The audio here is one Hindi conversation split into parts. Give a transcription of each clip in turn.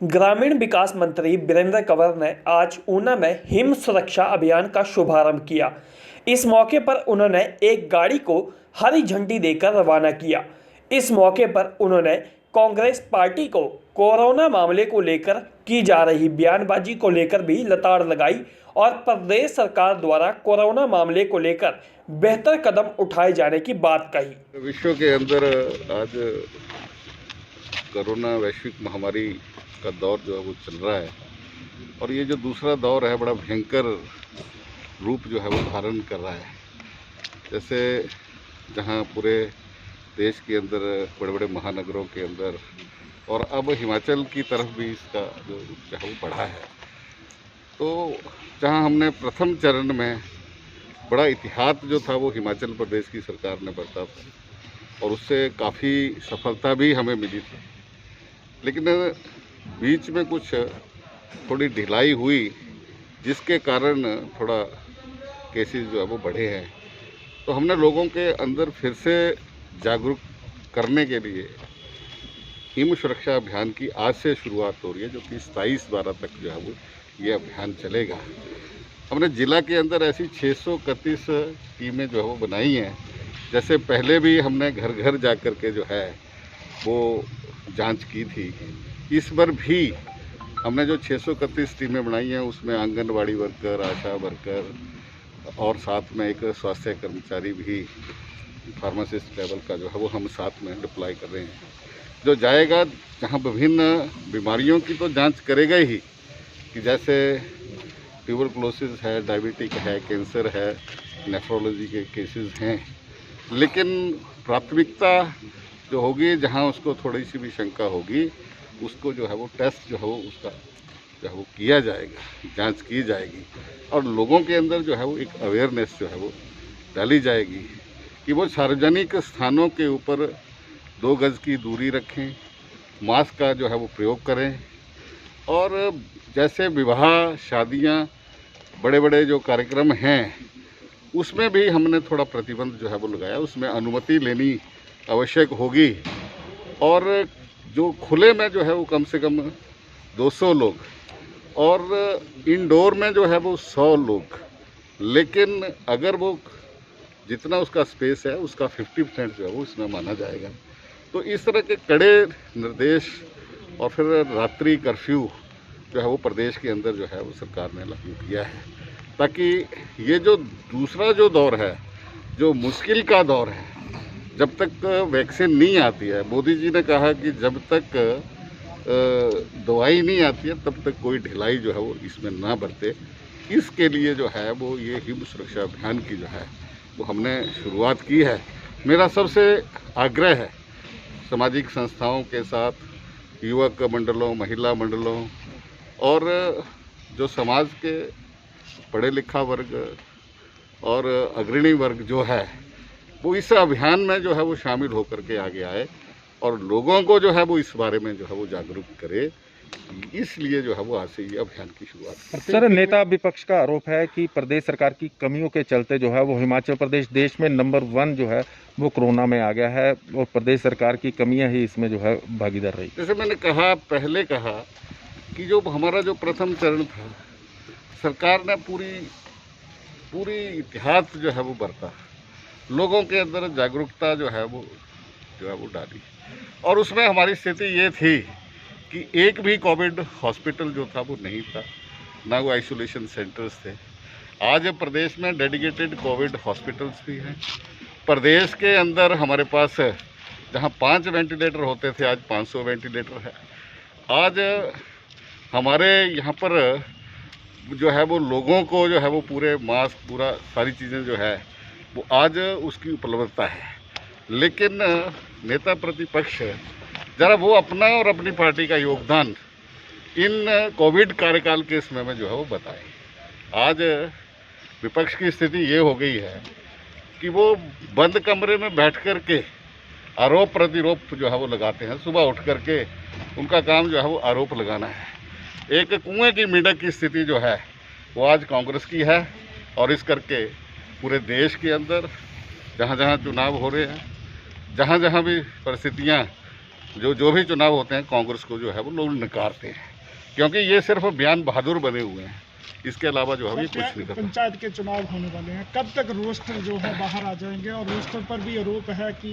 ग्रामीण विकास मंत्री वीरेंद्र कंवर ने आज ऊना में हिम सुरक्षा अभियान का शुभारंभ किया। इस मौके पर उन्होंने एक गाड़ी को हरी झंडी देकर रवाना किया। इस मौके पर उन्होंने कांग्रेस पार्टी को कोरोना मामले को लेकर की जा रही बयानबाजी को लेकर भी लताड़ लगाई और प्रदेश सरकार द्वारा कोरोना मामले को लेकर बेहतर कदम उठाए जाने की बात कही। विश्व के अंदर आज कोरोना वैश्विक महामारी का दौर जो है वो चल रहा है और ये जो दूसरा दौर है बड़ा भयंकर रूप जो है वो धारण कर रहा है। जैसे जहाँ पूरे देश के अंदर बड़े बड़े महानगरों के अंदर और अब हिमाचल की तरफ भी इसका जो है वो बढ़ा है, तो जहाँ हमने प्रथम चरण में बड़ा इतिहास जो था वो हिमाचल प्रदेश की सरकार ने बरता था और उससे काफ़ी सफलता भी हमें मिली थी, लेकिन बीच में कुछ थोड़ी ढिलाई हुई जिसके कारण थोड़ा केसेस जो है वो बढ़े हैं। तो हमने लोगों के अंदर फिर से जागरूक करने के लिए हिम सुरक्षा अभियान की आज से शुरुआत हो रही है, जो कि 27/12 तक जो है वो ये अभियान चलेगा। हमने ज़िला के अंदर ऐसी 631 टीमें जो है वो बनाई हैं। जैसे पहले भी हमने घर घर जा कर के जो है वो जांच की थी, इस बार भी हमने जो 631 टीमें बनाई हैं उसमें आंगनवाड़ी वर्कर, आशा वर्कर और साथ में एक स्वास्थ्य कर्मचारी भी फार्मासिस्ट लेवल का जो है वो हम साथ में डिप्लॉय कर रहे हैं, जो जाएगा जहां विभिन्न बीमारियों की तो जांच करेगा ही, कि जैसे ट्यूबरकुलोसिस है, डायबिटिक है, कैंसर है, नेफ्रोलॉजी के केसेस हैं, लेकिन प्राथमिकता जो होगी जहां उसको थोड़ी सी भी शंका होगी उसको जो है वो टेस्ट जो है वो उसका जो है वो किया जाएगा, जांच की जाएगी और लोगों के अंदर जो है वो एक अवेयरनेस जो है वो डाली जाएगी कि वो सार्वजनिक स्थानों के ऊपर 2 गज की दूरी रखें, मास्क का जो है वो प्रयोग करें और जैसे विवाह, शादियां, बड़े बड़े जो कार्यक्रम हैं उसमें भी हमने थोड़ा प्रतिबंध जो है वो लगाया, उसमें अनुमति लेनी आवश्यक होगी और जो खुले में जो है वो कम से कम 200 लोग और इंडोर में जो है वो 100 लोग, लेकिन अगर वो जितना उसका स्पेस है उसका 50% जो है वो इसमें माना जाएगा। तो इस तरह के कड़े निर्देश और फिर रात्रि कर्फ्यू जो है वो प्रदेश के अंदर जो है वो सरकार ने लागू किया है, ताकि ये जो दूसरा जो दौर है, जो मुश्किल का दौर है, जब तक वैक्सीन नहीं आती है, मोदी जी ने कहा कि जब तक दवाई नहीं आती है तब तक कोई ढिलाई जो है वो इसमें ना बरते। इसके लिए जो है वो ये हिम सुरक्षा अभियान की जो है वो हमने शुरुआत की है। मेरा सबसे आग्रह है सामाजिक संस्थाओं के साथ, युवक मंडलों, महिला मंडलों और जो समाज के पढ़े लिखा वर्ग और अग्रणी वर्ग जो है वो इस अभियान में जो है वो शामिल होकर के आगे आए और लोगों को जो है वो इस बारे में जो है वो जागरूक करे। इसलिए जो है वो आज से ये अभियान की शुरुआत। सर, नेता विपक्ष का आरोप है कि प्रदेश सरकार की कमियों के चलते जो है वो हिमाचल प्रदेश देश में नंबर 1 जो है वो कोरोना में आ गया है और प्रदेश सरकार की कमियां ही इसमें जो है भागीदार रही। जैसे मैंने पहले कहा कि जो हमारा जो प्रथम चरण था, सरकार ने पूरी इतिहास जो है वो बरता, लोगों के अंदर जागरूकता जो है वो डाली और उसमें हमारी स्थिति ये थी कि एक भी कोविड हॉस्पिटल जो था वो नहीं था, ना वो आइसोलेशन सेंटर्स थे। आज प्रदेश में डेडिकेटेड कोविड हॉस्पिटल्स भी हैं। प्रदेश के अंदर हमारे पास जहां 5 वेंटिलेटर होते थे आज 500 वेंटिलेटर है। आज हमारे यहाँ पर जो है वो लोगों को जो है वो पूरे मास्क, पूरा सारी चीज़ें जो है वो आज उसकी उपलब्धता है, लेकिन नेता प्रतिपक्ष जरा वो अपना और अपनी पार्टी का योगदान इन कोविड कार्यकाल के समय में जो है वो बताएं। आज विपक्ष की स्थिति ये हो गई है कि वो बंद कमरे में बैठ कर के आरोप प्रतिरोप जो है वो लगाते हैं। सुबह उठ कर के उनका काम जो है वो आरोप लगाना है। एक कुएं की मेंढक की स्थिति जो है वो आज कांग्रेस की है और इस करके पूरे देश के अंदर जहाँ जहाँ चुनाव हो रहे हैं, जहाँ जहाँ भी परिस्थितियाँ जो भी चुनाव होते हैं कांग्रेस को जो है वो लोग नकारते हैं, क्योंकि ये सिर्फ बयान बहादुर बने हुए हैं, इसके अलावा जो है ये कुछ नहीं करता। पंचायत के चुनाव होने वाले हैं, कब तक रोस्टर जो है बाहर आ जाएंगे? और रोस्टर पर भी आरोप है कि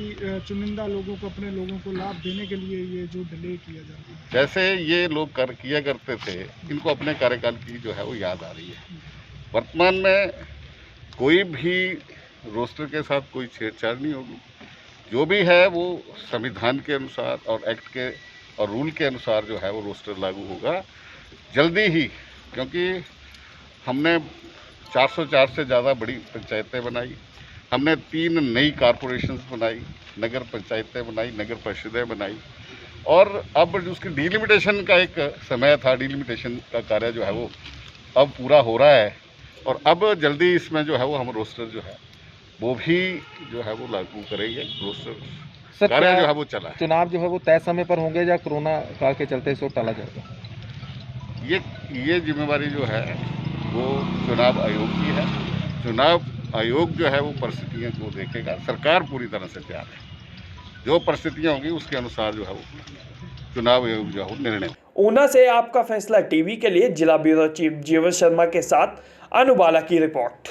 चुनिंदा लोगों को, अपने लोगों को लाभ देने के लिए ये जो डिले किया जाता है। जैसे ये लोग किया करते थे, इनको अपने कार्यकाल की जो है वो याद आ रही है। वर्तमान में कोई भी रोस्टर के साथ कोई छेड़छाड़ नहीं होगी। जो भी है वो संविधान के अनुसार और एक्ट के और रूल के अनुसार जो है वो रोस्टर लागू होगा जल्दी ही, क्योंकि हमने 404 से ज़्यादा बड़ी पंचायतें बनाई, हमने 3 नई कॉरपोरेशंस बनाई, नगर पंचायतें बनाई, नगर परिषदें बनाई, और अब उसकी डिलिमिटेशन का एक समय था, डिलिमिटेशन का कार्य जो है वो अब पूरा हो रहा है, और अब जल्दी इसमें जो है वो हम रोस्टर जो है वो भी जो है वो लागू करेंगे। रोस्टर सर, कार्य क्या जो है वो चला है। चुनाव जो है वो तय समय पर होंगे या कोरोना काल के चलते इसको टाला जाएगा? ये जिम्मेवारी जो है वो चुनाव आयोग की है। चुनाव आयोग जो है वो परिस्थितियों को देखेगा। सरकार पूरी तरह से तैयार है, जो परिस्थितियाँ होंगी उसके अनुसार जो है वो चुनाव आयोग जो है वो निर्णय। ऊना से आपका फैसला टीवी के लिए जिला ब्यूरो चीफ जीवन शर्मा के साथ अनुबाला की रिपोर्ट।